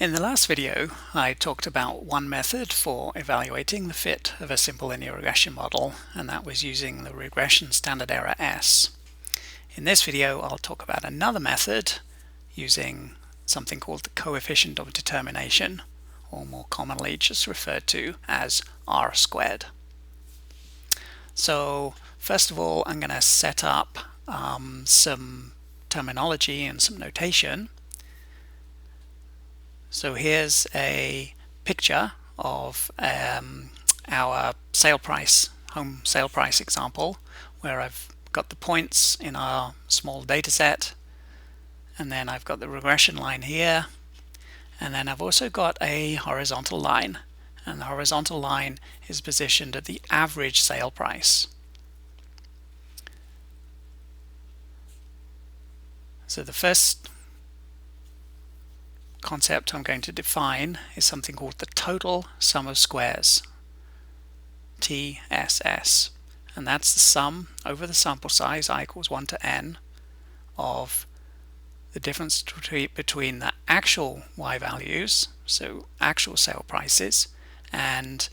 In the last video, I talked about one method for evaluating the fit of a simple linear regression model, and that was using the regression standard error S. In this video, I'll talk about another method using something called the coefficient of determination, or more commonly just referred to as R-squared. So first of all, I'm going to set up some terminology and some notation. So here's a picture of our sale price, home sale price example, where I've got the points in our small data set, and then I've got the regression line here, and then I've also got a horizontal line, and the horizontal line is positioned at the average sale price. So the first concept I'm going to define is something called the total sum of squares, TSS, and that's the sum over the sample size I equals 1 to n of the difference between the actual y values, so actual sale prices, and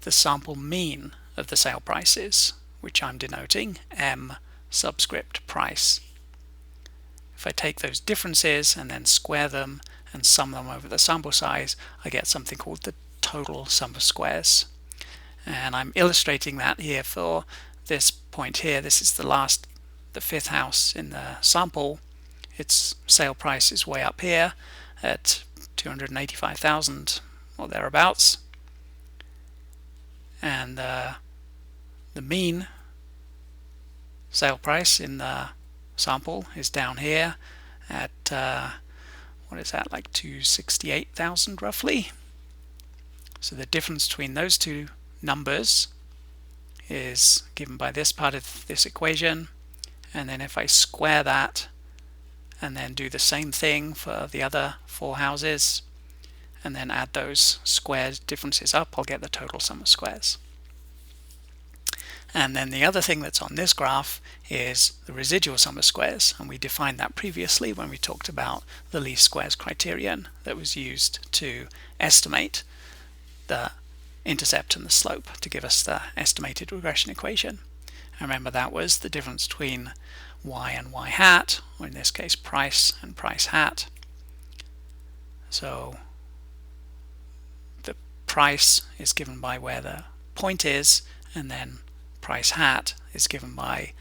the sample mean of the sale prices, which I'm denoting M subscript price. If I take those differences and then square them and sum them over the sample size, I get something called the total sum of squares. And I'm illustrating that here for this point here. This is the fifth house in the sample. Its sale price is way up here at 285,000 or thereabouts, and the mean sale price in the sample is down here at what is that, like 268,000 roughly. So the difference between those two numbers is given by this part of this equation, and then if I square that and then do the same thing for the other four houses and then add those squared differences up, I'll get the total sum of squares. And then the other thing that's on this graph is the residual sum of squares, and we defined that previously when we talked about the least squares criterion that was used to estimate the intercept and the slope to give us the estimated regression equation. And remember, that was the difference between y and y hat, or in this case price and price hat. So the price is given by where the point is, and then price hat is given by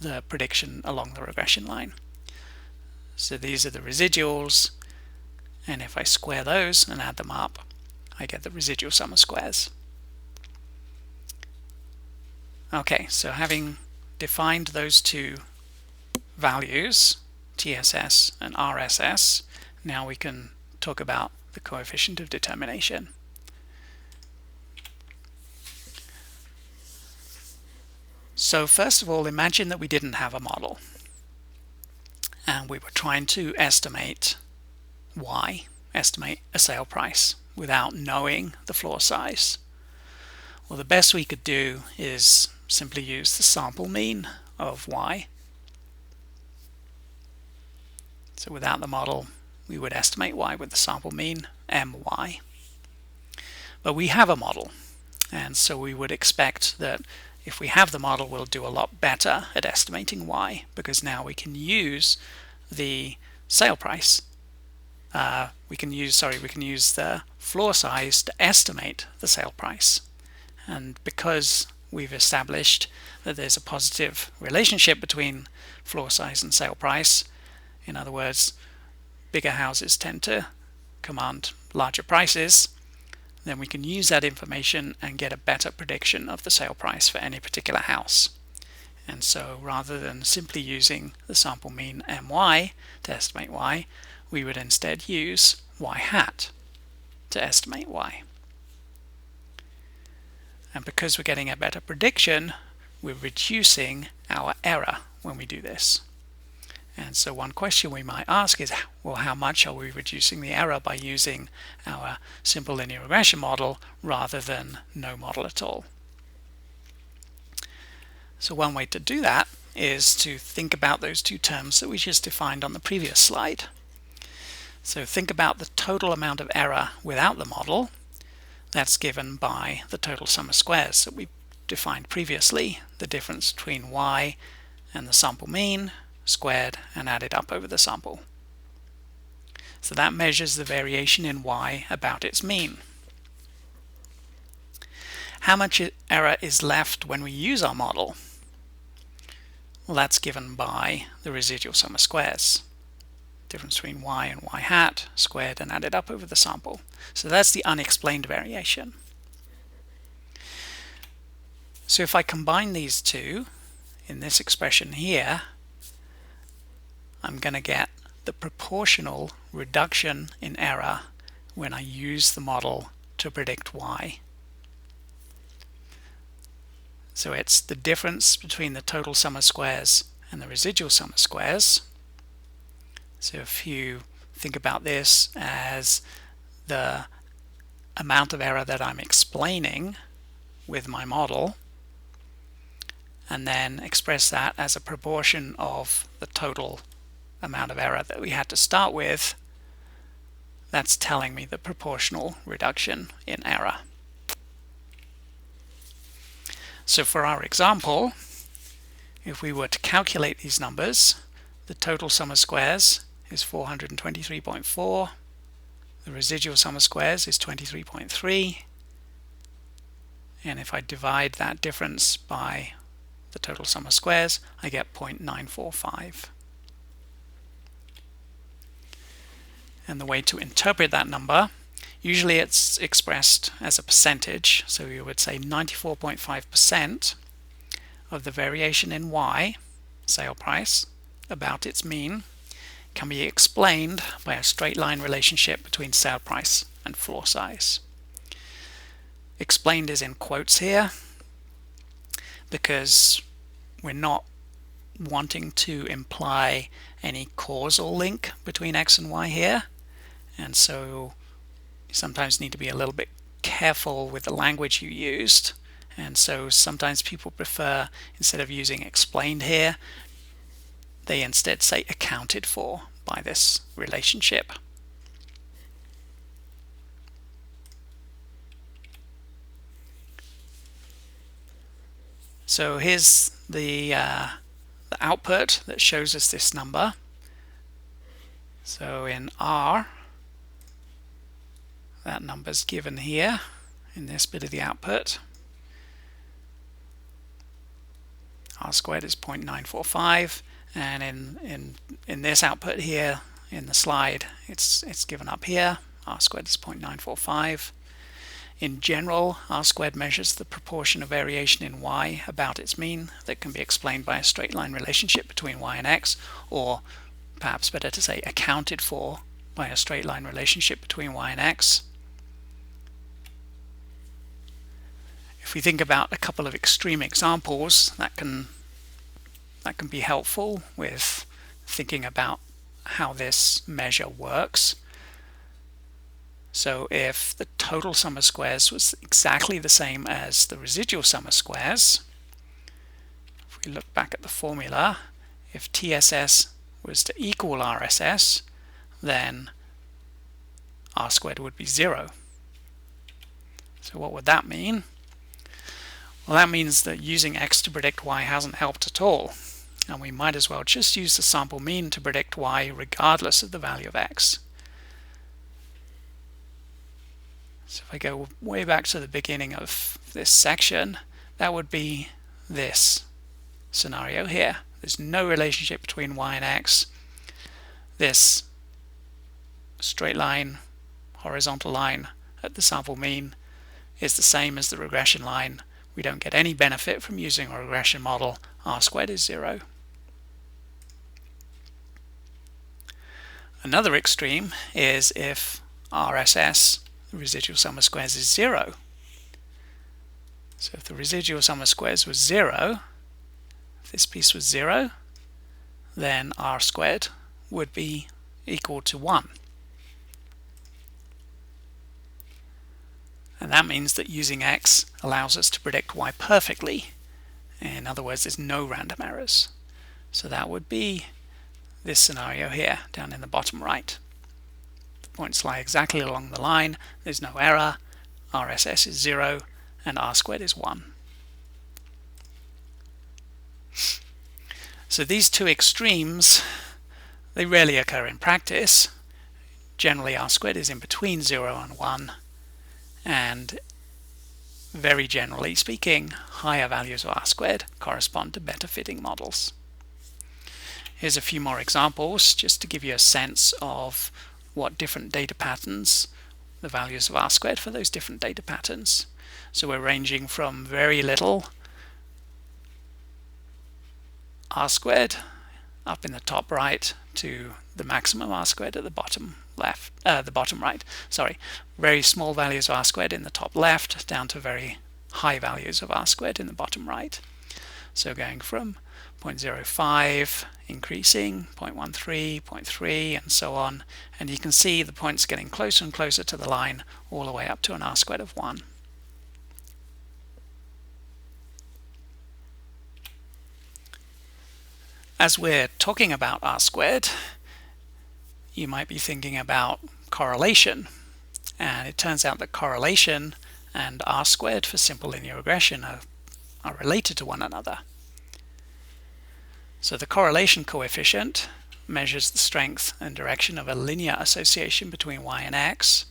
the prediction along the regression line. So these are the residuals, and if I square those and add them up, I get the residual sum of squares. Okay, so having defined those two values, TSS and RSS, now we can talk about the coefficient of determination. So first of all, imagine that we didn't have a model and we were trying to estimate Y, estimate a sale price without knowing the floor size. Well, the best we could do is simply use the sample mean of Y. So without the model, we would estimate Y with the sample mean MY. But we have a model, and so we would expect that if we have the model, we'll do a lot better at estimating Y, because now we can use the sale price. We can use the floor size to estimate the sale price. And because we've established that there's a positive relationship between floor size and sale price, in other words, bigger houses tend to command larger prices, then we can use that information and get a better prediction of the sale price for any particular house. And so rather than simply using the sample mean MY to estimate Y, we would instead use Y hat to estimate Y. And because we're getting a better prediction, we're reducing our error when we do this. And so one question we might ask is, well, how much are we reducing the error by using our simple linear regression model rather than no model at all? So one way to do that is to think about those two terms that we just defined on the previous slide. So think about the total amount of error without the model. That's given by the total sum of squares that we defined previously, the difference between y and the sample mean squared and added up over the sample. So that measures the variation in y about its mean. How much error is left when we use our model? Well, that's given by the residual sum of squares. Difference between y and y hat squared and added up over the sample. So that's the unexplained variation. So if I combine these two in this expression here, I'm going to get the proportional reduction in error when I use the model to predict y. So it's the difference between the total sum of squares and the residual sum of squares. So if you think about this as the amount of error that I'm explaining with my model, and then express that as a proportion of the total amount of error that we had to start with, that's telling me the proportional reduction in error. So for our example, if we were to calculate these numbers, the total sum of squares is 423.4, the residual sum of squares is 23.3, and if I divide that difference by the total sum of squares, I get 0.945. And the way to interpret that number, usually it's expressed as a percentage, so you would say 94.5% of the variation in y, sale price, about its mean, can be explained by a straight line relationship between sale price and floor size. Explained is in quotes here because we're not wanting to imply any causal link between x and y here, and so you sometimes need to be a little bit careful with the language you used, and so sometimes people prefer, instead of using explained here, they instead say accounted for by this relationship. So here's the output that shows us this number. So in R, that number's given here in this bit of the output. R squared is 0.945, and in this output here in the slide, it's given up here. R squared is 0.945. In general, R squared measures the proportion of variation in y about its mean that can be explained by a straight line relationship between y and x, or perhaps better to say accounted for by a straight line relationship between y and x. If we think about a couple of extreme examples, that can be helpful with thinking about how this measure works. So if the total sum of squares was exactly the same as the residual sum of squares, if we look back at the formula, if TSS was to equal RSS, then R squared would be 0. So what would that mean? Well, that means that using x to predict y hasn't helped at all, and we might as well just use the sample mean to predict y regardless of the value of x. So if I go way back to the beginning of this section, that would be this scenario here. There's no relationship between y and x. This straight line, horizontal line at the sample mean is the same as the regression line. We don't get any benefit from using a regression model. R squared is 0. Another extreme is if RSS, the residual sum of squares, is 0. So if the residual sum of squares was 0, if this piece was 0, then R squared would be equal to 1. And that means that using x allows us to predict y perfectly. In other words, there's no random errors. So that would be this scenario here, down in the bottom right. points lie exactly along the line, there's no error, RSS is 0, and R² is 1. So these two extremes, they rarely occur in practice. Generally R² is in between 0 and 1, and very generally speaking, higher values of R² correspond to better fitting models. Here's a few more examples just to give you a sense of what different data patterns, the values of R² for those different data patterns. So we're ranging from very little R² up in the top right to the maximum R² at the bottom left, the bottom right. Sorry, very small values of R² in the top left down to very high values of R² in the bottom right. So going from 0.05 increasing, 0.13, 0.3, and so on, and you can see the points getting closer and closer to the line all the way up to an R² of 1. As we're talking about R², you might be thinking about correlation, and it turns out that correlation and R² for simple linear regression are related to one another. So the correlation coefficient measures the strength and direction of a linear association between y and x.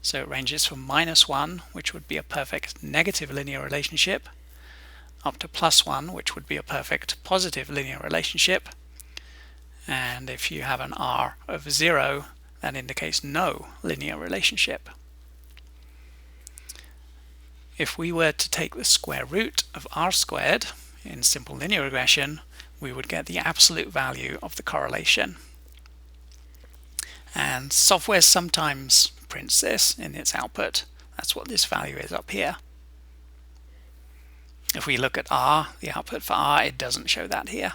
So it ranges from -1, which would be a perfect negative linear relationship, up to +1, which would be a perfect positive linear relationship. And if you have an R of 0, that indicates no linear relationship. If we were to take the square root of R² in simple linear regression, we would get the absolute value of the correlation. And software sometimes prints this in its output. That's what this value is up here. If we look at R, the output for R, it doesn't show that here.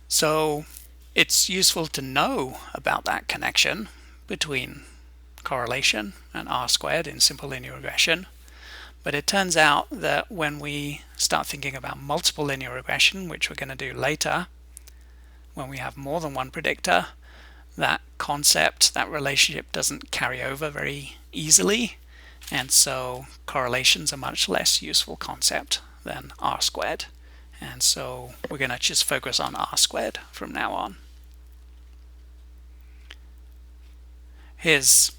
So it's useful to know about that connection between correlation and R² in simple linear regression, but it turns out that when we start thinking about multiple linear regression, which we're going to do later, when we have more than one predictor, that concept, that relationship doesn't carry over very easily, and so correlation's a much less useful concept than R², and so we're going to just focus on R² from now on. Here's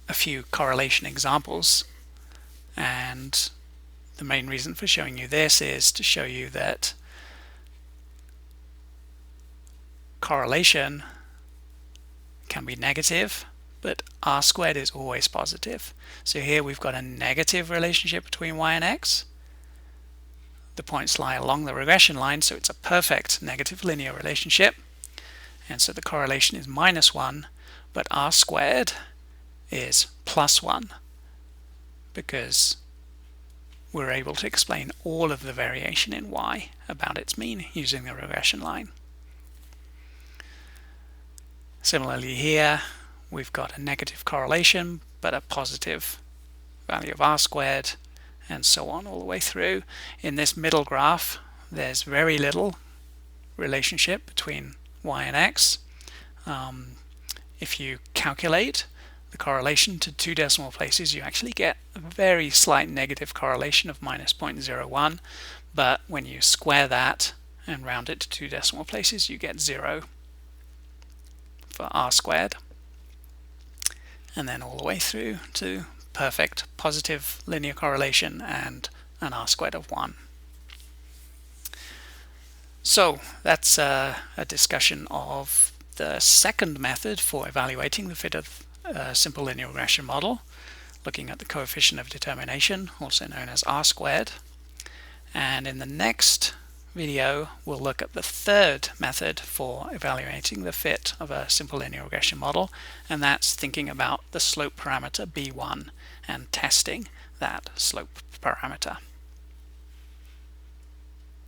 a few correlation examples, and the main reason for showing you this is to show you that correlation can be negative, but R² is always positive. So here we've got a negative relationship between y and x. The points lie along the regression line, so it's a perfect negative linear relationship, and so the correlation is -1, but R² is +1 because we're able to explain all of the variation in y about its mean using the regression line. Similarly here, we've got a negative correlation but a positive value of R², and so on all the way through. In this middle graph, there's very little relationship between y and x. If you calculate the correlation to 2 decimal places, you actually get a very slight negative correlation of -0.01, but when you square that and round it to 2 decimal places, you get 0 for R², and then all the way through to perfect positive linear correlation and an R² of 1. So that's a discussion of the second method for evaluating the fit of a simple linear regression model, looking at the coefficient of determination, also known as R². And in the next video, we'll look at the third method for evaluating the fit of a simple linear regression model, and that's thinking about the slope parameter B1 and testing that slope parameter.